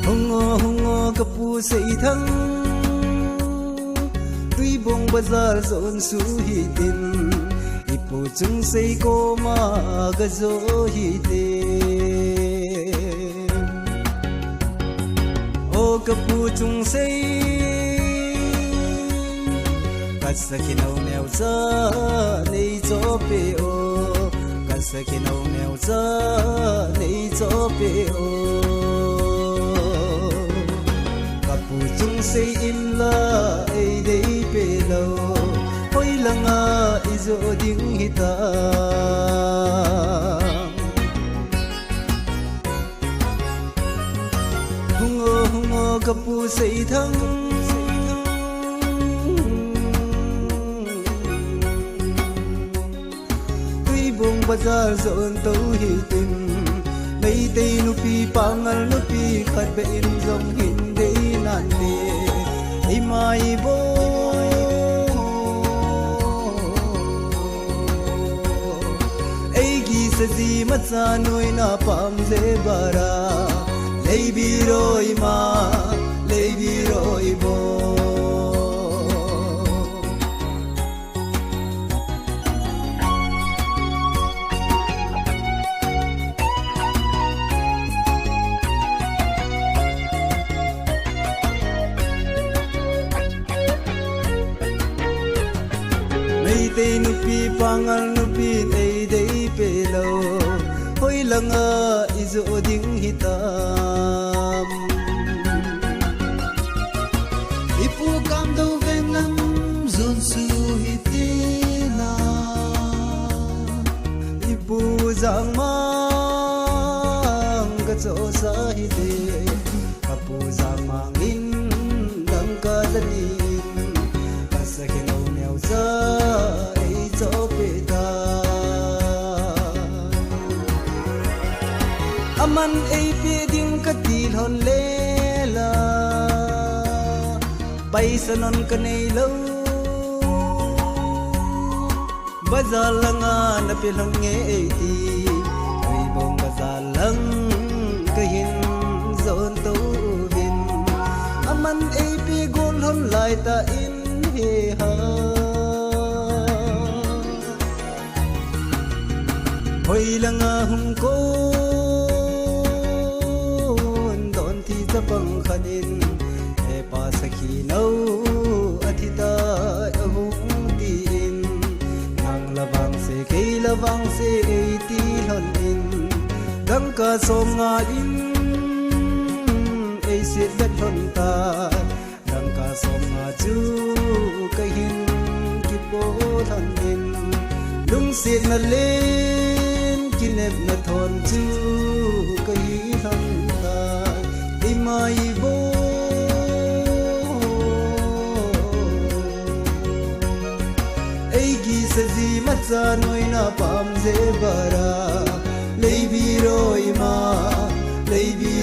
Hungo kapu say thang tuy bông bazar zon su hitin ipu chung say ko ma gazo hitin o kapu chung say kasakinaw neo za nei zo pe o kasakinaw neo za nei zo pe o chung say in la ai dei pe lo hoi langa izo ding hita hungo kapu say thang tuy bông bazar zon tàu hitin nay tây nupi pangal nupi khat be in zong hin nante imai bo eigi sazi matsa noi na pam ze bara leibiroi ma leibiroi bo tây nupi pangal nupi nei dei pe lo hoi langa izo ding hitam ipu kam do veng lam zon su hitina ipu zang mang ka cho sa hite kapu zang mang in dang ka dalin kasakinaw neo za aman ay pwedeng katilhon lela paisanon kanaylaw bazalanga na pilang ngayti ribong bazalang kahin zon tawin aman ay pigolhon lay ta inheha hoy langa hungko pang khanin e pa sakhinaw athita ahung tin nang lawang se kei lawang se ti hon in dang ka som nga in e se dat hon ta dang ka som nga chu kai hin ki po than in lung se na len kinep na thon chu kai han ta mai bo eigi sazi matsa noi na pam ze bara leibi roi ma leibi